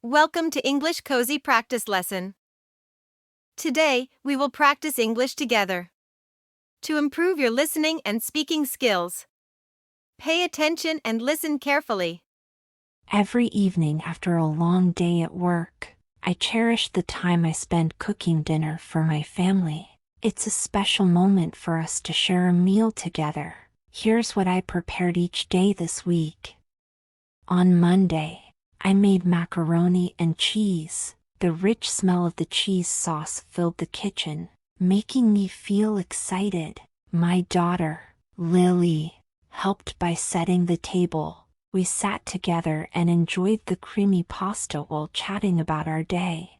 Welcome to English Cozy Practice Lesson. Today, we will practice English together. To improve your listening and speaking skills, pay attention and listen carefully. Every evening after a long day at work, I cherish the time I spend cooking dinner for my family. It's a special moment for us to share a meal together. Here's what I prepared each day this week. On Monday, I made macaroni and cheese. The rich smell of the cheese sauce filled the kitchen, making me feel excited. My daughter, Lily, helped by setting the table. We sat together and enjoyed the creamy pasta while chatting about our day.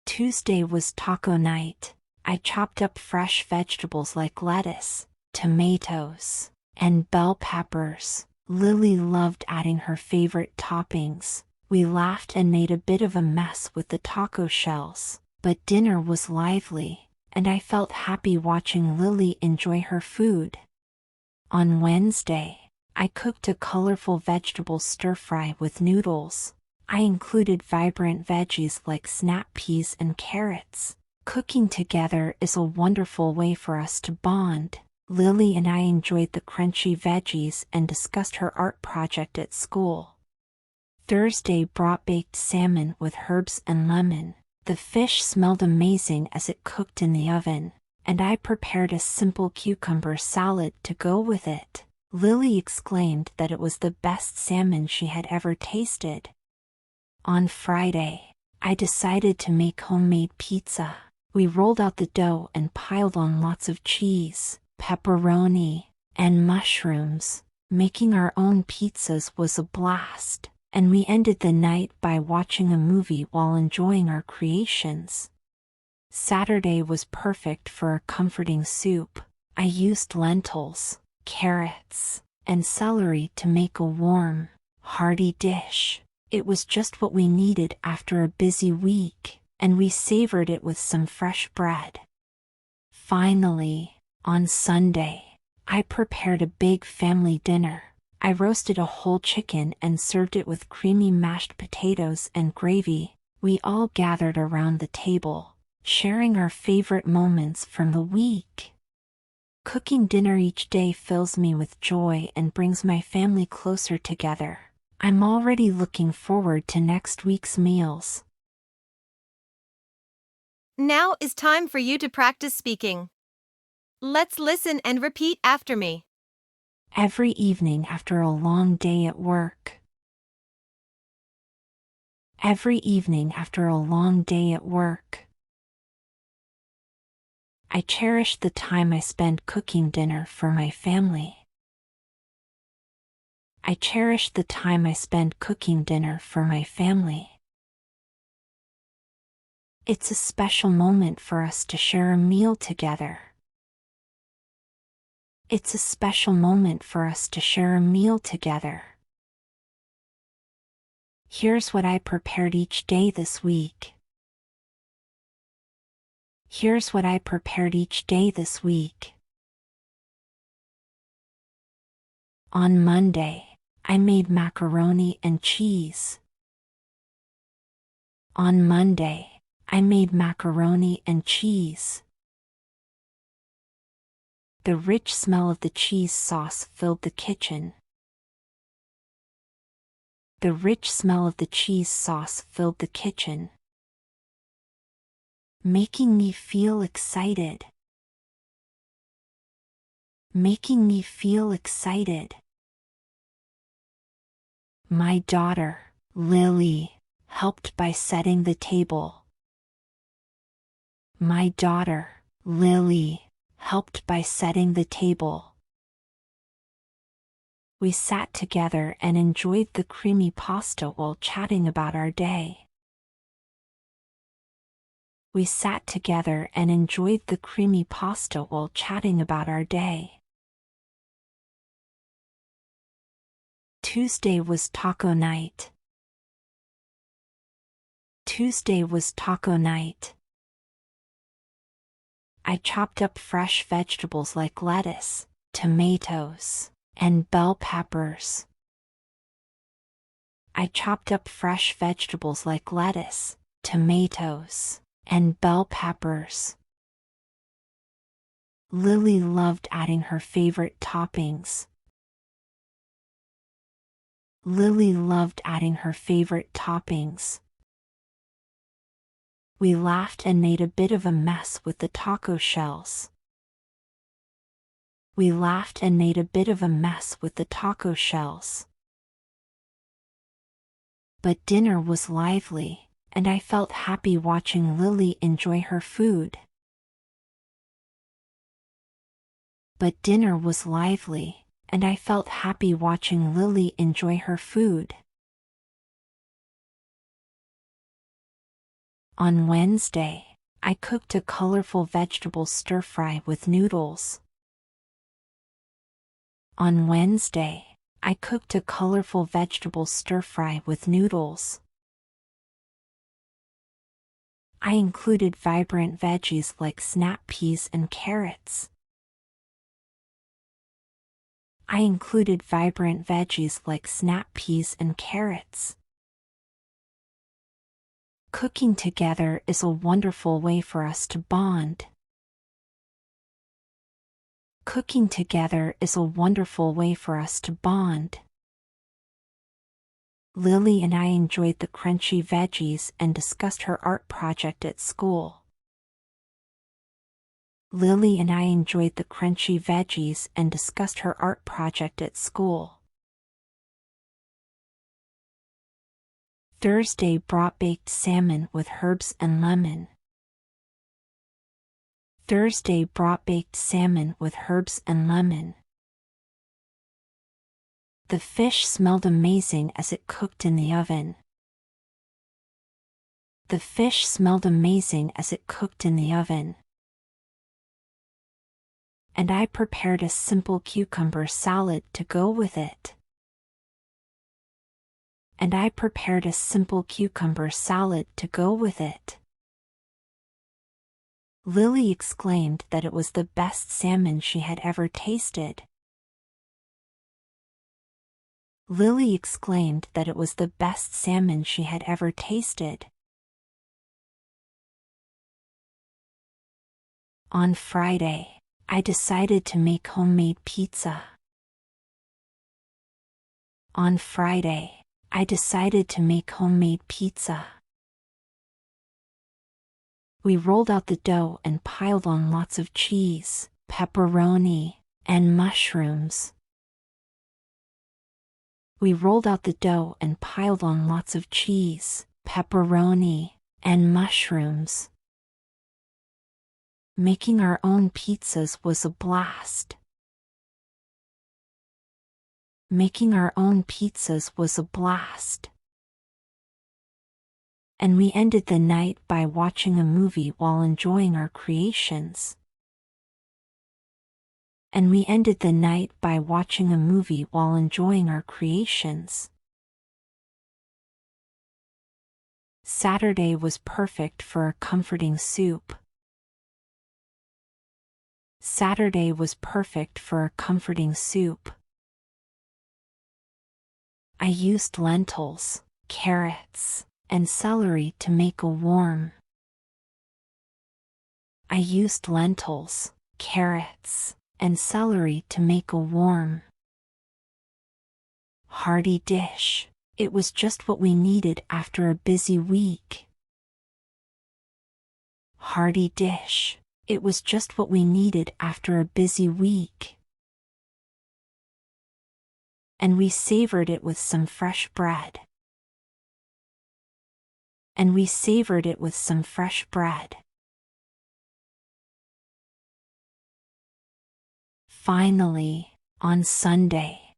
Tuesday was taco night. I chopped up fresh vegetables like lettuce, tomatoes, and bell peppers. Lily loved adding her favorite toppings. We laughed and made a bit of a mess with the taco shells, but dinner was lively, and I felt happy watching Lily enjoy her food. On Wednesday, I cooked a colorful vegetable stir-fry with noodles. I included vibrant veggies like snap peas and carrots. Cooking together is a wonderful way for us to bond. Lily and I enjoyed the crunchy veggies and discussed her art project at school. Thursday brought baked salmon with herbs and lemon. The fish smelled amazing as it cooked in the oven, and I prepared a simple cucumber salad to go with it. Lily exclaimed that it was the best salmon she had ever tasted. On Friday, I decided to make homemade pizza. We rolled out the dough and piled on lots of cheese, pepperoni, and mushrooms. Making our own pizzas was a blast, and we ended the night by watching a movie while enjoying our creations. Saturday was perfect for a comforting soup. I used lentils, carrots, and celery to make a warm, hearty dish. It was just what we needed after a busy week, and we savored it with some fresh bread. Finally, on Sunday, I prepared a big family dinner. I roasted a whole chicken and served it with creamy mashed potatoes and gravy. We all gathered around the table, sharing our favorite moments from the week. Cooking dinner each day fills me with joy and brings my family closer together. I'm already looking forward to next week's meals. Now is time for you to practice speaking. Let's listen and repeat after me. Every evening after a long day at work. Every evening after a long day at work. I cherish the time I spend cooking dinner for my family. I cherish the time I spend cooking dinner for my family. It's a special moment for us to share a meal together. It's a special moment for us to share a meal together. Here's what I prepared each day this week. Here's what I prepared each day this week. On Monday, I made macaroni and cheese. On Monday, I made macaroni and cheese. The rich smell of the cheese sauce filled the kitchen. The rich smell of the cheese sauce filled the kitchen, making me feel excited. Making me feel excited. My daughter, Lily, helped by setting the table. My daughter, Lily, helped by setting the table. We sat together and enjoyed the creamy pasta while chatting about our day. We sat together and enjoyed the creamy pasta while chatting about our day. Tuesday was taco night. Tuesday was taco night. I chopped up fresh vegetables like lettuce, tomatoes, and bell peppers. I chopped up fresh vegetables like lettuce, tomatoes, and bell peppers. Lily loved adding her favorite toppings. Lily loved adding her favorite toppings. We laughed and made a bit of a mess with the taco shells. We laughed and made a bit of a mess with the taco shells. But dinner was lively, and I felt happy watching Lily enjoy her food. But dinner was lively, and I felt happy watching Lily enjoy her food. On Wednesday, I cooked a colorful vegetable stir-fry with noodles. On Wednesday, I cooked a colorful vegetable stir-fry with noodles. I included vibrant veggies like snap peas and carrots. I included vibrant veggies like snap peas and carrots. Cooking together is a wonderful way for us to bond. Cooking together is a wonderful way for us to bond. Lily and I enjoyed the crunchy veggies and discussed her art project at school. Lily and I enjoyed the crunchy veggies and discussed her art project at school. Thursday brought baked salmon with herbs and lemon. Thursday brought baked salmon with herbs and lemon. The fish smelled amazing as it cooked in the oven. The fish smelled amazing as it cooked in the oven. And I prepared a simple cucumber salad to go with it. And I prepared a simple cucumber salad to go with it. Lily exclaimed that it was the best salmon she had ever tasted. Lily exclaimed that it was the best salmon she had ever tasted. On Friday, I decided to make homemade pizza. On Friday, I decided to make homemade pizza. We rolled out the dough and piled on lots of cheese, pepperoni, and mushrooms. We rolled out the dough and piled on lots of cheese, pepperoni, and mushrooms. Making our own pizzas was a blast. Making our own pizzas was a blast. And we ended the night by watching a movie while enjoying our creations. And we ended the night by watching a movie while enjoying our creations. Saturday was perfect for a comforting soup. Saturday was perfect for a comforting soup. I used lentils, carrots, and celery to make a warm. I used lentils, carrots, and celery to make a warm, hearty dish. It was just what we needed after a busy week. Hearty dish. It was just what we needed after a busy week. And we savored it with some fresh bread. And we savored it with some fresh bread. Finally, on Sunday.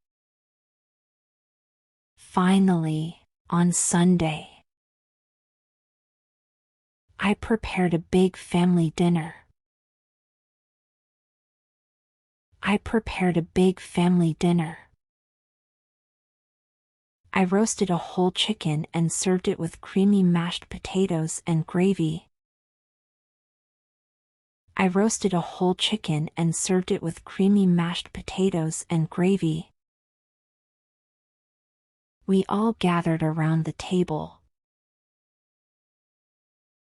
Finally, on Sunday. I prepared a big family dinner. I prepared a big family dinner. I roasted a whole chicken and served it with creamy mashed potatoes and gravy. I roasted a whole chicken and served it with creamy mashed potatoes and gravy. We all gathered around the table.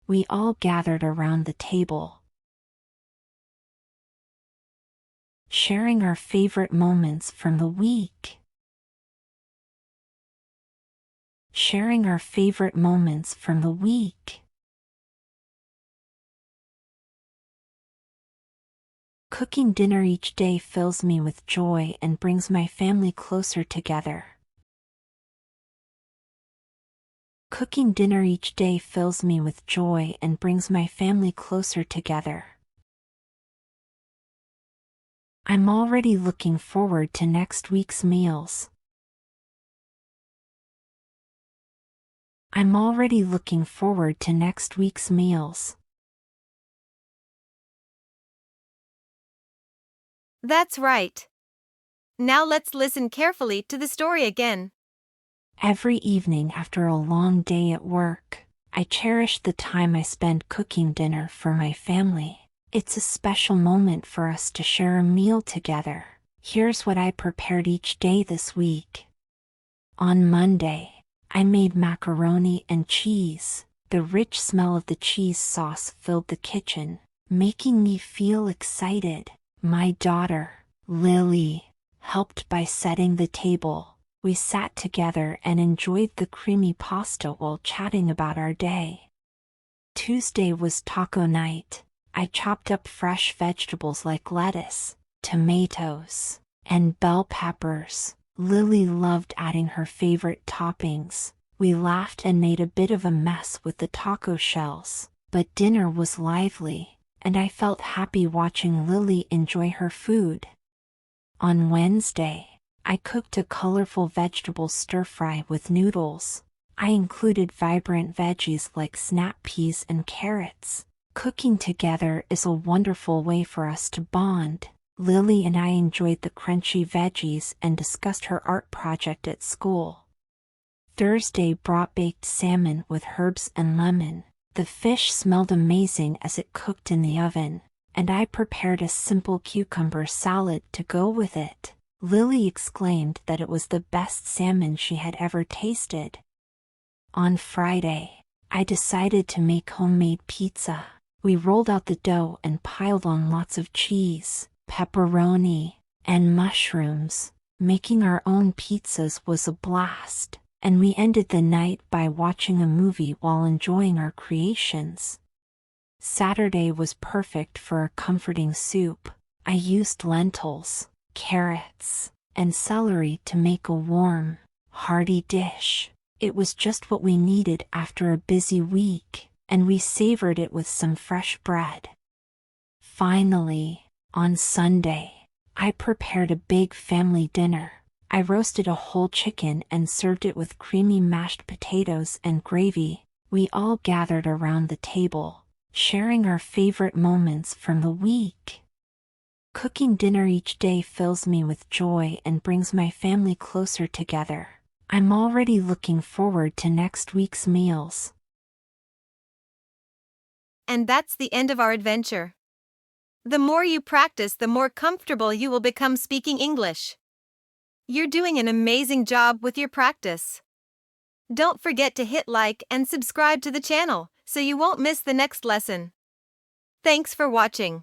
We all gathered around the table. Sharing our favorite moments from the week. Sharing our favorite moments from the week. Cooking dinner each day fills me with joy and brings my family closer together. Cooking dinner each day fills me with joy and brings my family closer together. I'm already looking forward to next week's meals. I'm already looking forward to next week's meals. That's right. Now let's listen carefully to the story again. Every evening after a long day at work, I cherish the time I spend cooking dinner for my family. It's a special moment for us to share a meal together. Here's what I prepared each day this week. On Monday, I made macaroni and cheese. The rich smell of the cheese sauce filled the kitchen, making me feel excited. My daughter, Lily, helped by setting the table. We sat together and enjoyed the creamy pasta while chatting about our day. Tuesday was taco night. I chopped up fresh vegetables like lettuce, tomatoes, and bell peppers. Lily loved adding her favorite toppings. We laughed and made a bit of a mess with the taco shells, but dinner was lively, and I felt happy watching Lily enjoy her food. On Wednesday, I cooked a colorful vegetable stir-fry with noodles. I included vibrant veggies like snap peas and carrots. Cooking together is a wonderful way for us to bond. Lily and I enjoyed the crunchy veggies and discussed her art project at school. Thursday brought baked salmon with herbs and lemon. The fish smelled amazing as it cooked in the oven, and I prepared a simple cucumber salad to go with it. Lily exclaimed that it was the best salmon she had ever tasted. On Friday, I decided to make homemade pizza. We rolled out the dough and piled on lots of cheese, pepperoni, and mushrooms. Making our own pizzas was a blast, and we ended the night by watching a movie while enjoying our creations. Saturday was perfect for a comforting soup. I used lentils, carrots, and celery to make a warm, hearty dish. It was just what we needed after a busy week, and we savored it with some fresh bread. Finally, on Sunday, I prepared a big family dinner. I roasted a whole chicken and served it with creamy mashed potatoes and gravy. We all gathered around the table, sharing our favorite moments from the week. Cooking dinner each day fills me with joy and brings my family closer together. I'm already looking forward to next week's meals. And that's the end of our adventure. The more you practice, the more comfortable you will become speaking English. You're doing an amazing job with your practice. Don't forget to hit like and subscribe to the channel so you won't miss the next lesson. Thanks for watching.